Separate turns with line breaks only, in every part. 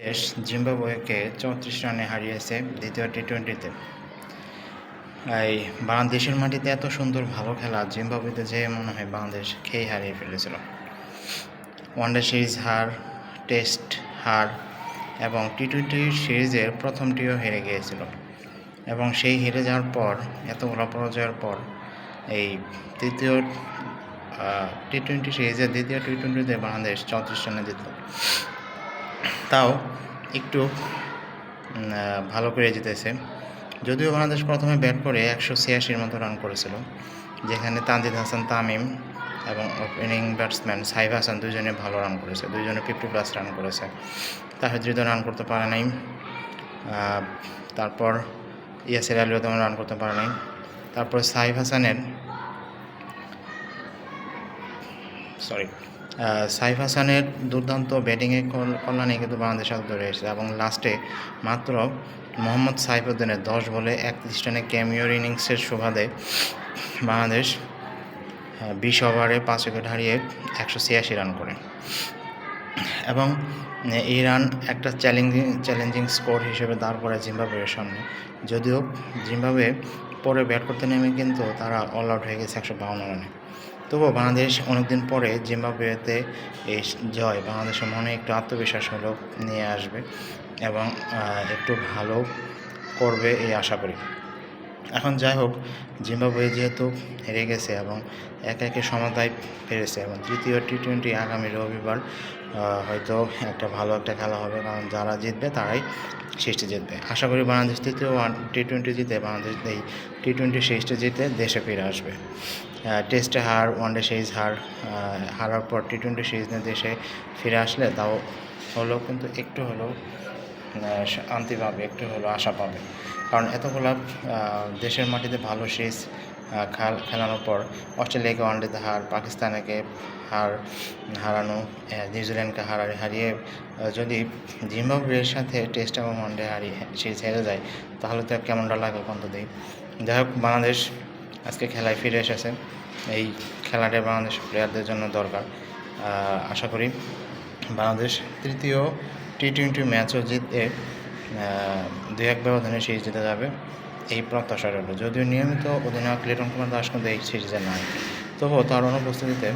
বাংলাদেশ জিম্বাবুয়েকে 34 রানে হারিয়েছে দ্বিতীয় টি-20-তে। এই বাংলাদেশের মাটিতে এত সুন্দর ভালো খেলা জিম্বাবুয়েতে যে মনে হয় বাংলাদেশ খেয়ে হারিয়ে ফেলেছিল। ওয়ানডে সিরিজ হার, টেস্ট হার এবং টি-20 সিরিজের প্রথমটিও হেরে গিয়েছিল এবং সেই হেরে যাওয়ার পর এতগুলো পরাজয়ের পর এই তৃতীয় টি-20 সিরিজের দ্বিতীয় টি-20তে বাংলাদেশ 34 রানে জিতল। তাও একটু ভালো করে জিতেছে। যদিও বাংলাদেশ প্রথমে ব্যাট করে 186-র মতো রান করেছিল, যেখানে তানজিদ হাসান তামিম এবং ওপেনিং ব্যাটসম্যান সাইফ হাসান দুজনে ভালো রান করেছে, দুজনে 50+ রান করেছে। তাহিদ হৃদয় রান করতে পারে নাই, তারপর ইয়াসির আলীও তেমন রান করতে পারে নাই। তারপর সাইফ হাসানের দুর্দান্ত ব্যাটিংয়ের কল্যাণে কিন্তু বাংলাদেশ আজ ধরে এসেছে এবং লাস্টে মাত্র মোহাম্মদ সাইফুদ্দিনের 10 বলে 31 রানে ক্যামিওর ইনিংসের সুবাদে বাংলাদেশ 20 ওভারে 5 উইকেট হারিয়ে 186 রান করে এবং এই রান একটা চ্যালেঞ্জিং স্কোর হিসেবে দাঁড় করে জিম্বাবুয়ের সামনে। যদিও জিম্বাবুয়ে পরে ব্যাট করতে নেমে কিন্তু তারা অল আউট হয়ে গেছে 152 রানে। তবুও বাংলাদেশ অনেকদিন পরে জিম্বাবুয়েতে এই জয় বাংলাদেশের মনে একটু আত্মবিশ্বাস হলো নিয়ে আসবে এবং একটু ভালো করবে এই আশা করি। এখন যাই হোক, জিম্বাবুয়ে যেহেতু হেরে গেছে এবং একে সমতায় পেরেছে এবং তৃতীয় টি-20 আগামী রবিবার হয়তো ভালো একটা খেলা হবে, কারণ যারা জিতবে তারাই সিরিজটি জিতবে। আশা করি বাংলাদেশ তৃতীয় টি-20 জিতে বাংলাদেশ এই টি-20 সিরিজটা জিতে দেশে ফিরে আসবে। টেস্টে হার, ওয়ানডে সিরিজ হারার পর টি-20 সিরিজ নিয়ে দেশে ফিরে আসলে তাও হলেও কিন্তু একটু হলেও শান্তি পাবে, একটু হলেও আশা পাবে, কারণ এতগুলো দেশের মাটিতে ভালো সিরিজ খেলানোর পর অস্ট্রেলিয়াকে ওয়ানডেতে হার, পাকিস্তানকে হারানো, নিউজিল্যান্ডকে হারিয়ে যদি জিম্বাবুয়ের সাথে টেস্ট এবং ওয়ানডে সিরিজ হেরে যায় তাহলে তো কেমনটা লাগে অন্ততই। যাই হোক, বাংলাদেশ আজকে খেলায় ফিরে এসেছে। এই খেলাটা বাংলাদেশ প্লেয়ারদের জন্য দরকার। আশা করি বাংলাদেশ তৃতীয় টি-20 ম্যাচও জিতে 2-1 ব্যবধানে সিরিজ জিতে যাবে, এই প্রত্যাশা রইল। যদিও নিয়মিত অধিনায়ক লিটন কুমার দাস কিন্তু এই সিরিজে নাই, তবুও তার অনুপস্থিতিতে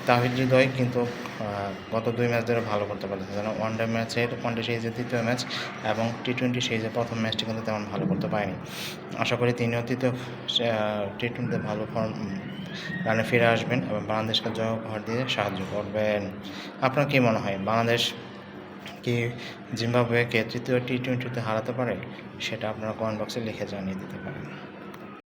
তাহিদ হৃদয় কিন্তু গত 2 ম্যাচ ধরে ভালো করতে পারতেছে, যেন ওয়ানডে সিরিজের তৃতীয় ম্যাচ এবং টি-20 সিরিজের প্রথম ম্যাচটি কিন্তু তেমন ভালো করতে পারেনি। আশা করি তিনিও তৃতীয় টি-20তে ভালো রানে ফিরে আসবেন এবং বাংলাদেশকে জয় উপহার দিয়ে সাহায্য করবেন। আপনার কী মনে হয়, বাংলাদেশ কি জিম্বাবুয়েকে তৃতীয় টি-20তে হারাতে পারে? সেটা আপনারা কমেন্ট বক্সে লিখে জানিয়ে দিতে পারেন।